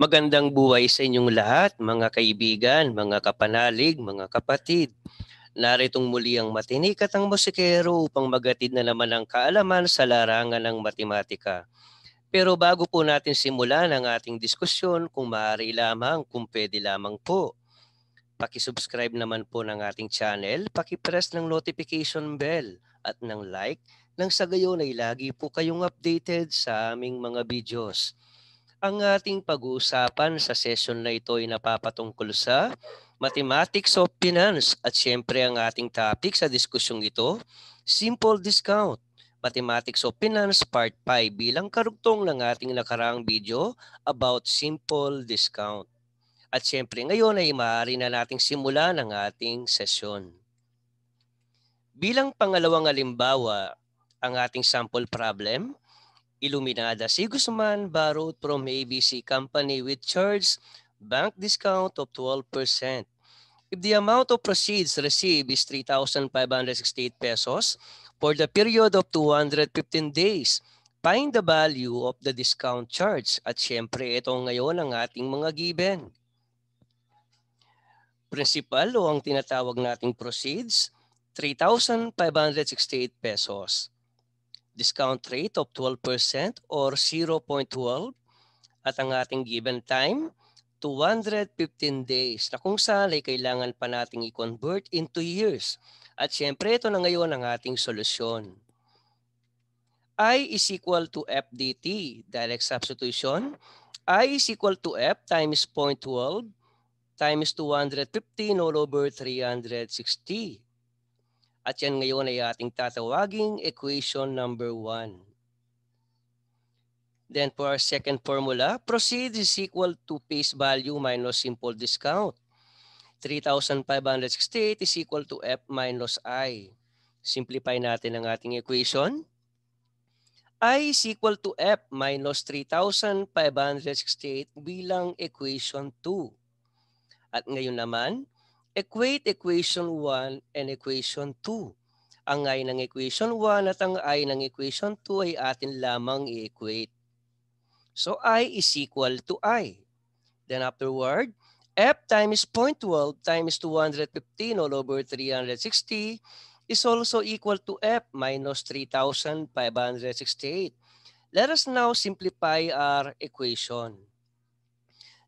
Magandang buhay sa inyong lahat, mga kaibigan, mga kapanalig, mga kapatid. Naritong muli ang matinik at ang musikero upang magatid na naman ang kaalaman sa larangan ng matematika. Pero bago po natin simulan ang ating diskusyon, kung maaari lamang, kung pwede lamang po, paki-subscribe naman po ng ating channel, paki-press ng notification bell at ng like nang sa gayon ay lagi po kayong updated sa aming mga videos. Ang ating pag-uusapan sa session na ito ay napapatungkol sa Mathematics of Finance at siyempre ang ating topic sa diskusyong ito, Simple Discount. Mathematics of Finance Part 5 bilang karugtong ng ating nakaraang video about Simple Discount. At siyempre ngayon ay maaari na nating simulan ang ating sesyon. Bilang pangalawang halimbawa, ang ating sample problem, Iluminada C. Guzman borrowed from ABC Company with charge bank discount of 12%. If the amount of proceeds received is 3,568 pesos for the period of 215 days, find the value of the discount charge. At syempre, ito ngayon ang ating mga given. Principal o ang tinatawag nating proceeds, 3,568 pesos. Discount rate of 12% or 0.12 at ang ating given time, 215 days na kung saan ay kailangan pa nating i-convert into years. At syempre ito na ngayon ang ating solusyon. I is equal to FDT, direct substitution. I is equal to F times 0.12 times 215 all over 360. At yan ngayon ay ating tatawaging equation number 1. Then for our second formula, proceeds is equal to face value minus simple discount. 3,568 is equal to F minus I. Simplify natin ang ating equation. I is equal to F minus 3,568 bilang equation 2. At ngayon naman, equate equation 1 and equation 2. Ang I ng equation 1 at ang I ng equation 2 ay atin lamang i-equate. So I is equal to I. Then afterward, F times 0.12 times 215 all over 360 is also equal to F minus 3,568. Let us now simplify our equation.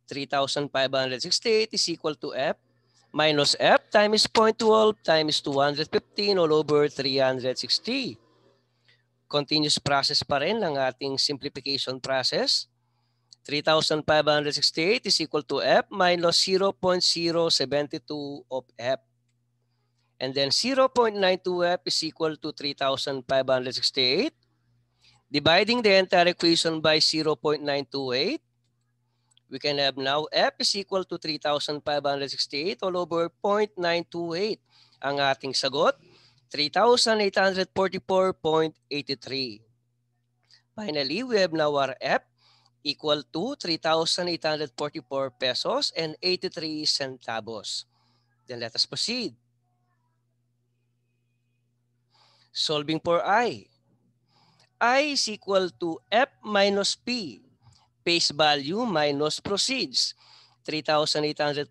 3,568 is equal to F minus F times 0.12 times 215 all over 360. Continuous process pa rin ang ating simplification process. 3,568 is equal to F minus 0.072 of F. And then 0.92F is equal to 3,568. Dividing the entire equation by 0.928, we can have now F is equal to 3,568 all over 0.928. Ang ating sagot, 3,844.83. Finally, we have now our F equal to 3,844 pesos and 83 centavos. Then let us proceed. Solving for I. I is equal to F minus P. Face value minus proceeds. 3,844.83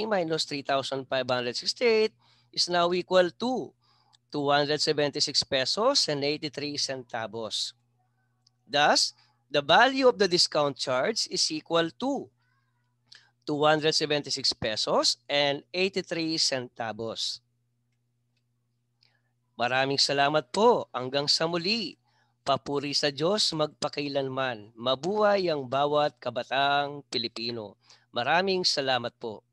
minus 3,568 is now equal to 276 pesos and 83 centavos. Thus, the value of the discount charge is equal to 276 pesos and 83 centavos. Maraming salamat po. Hanggang sa muli. Papuri sa Diyos magpakailanman. Mabuhay ang bawat kabataang Pilipino. Maraming salamat po.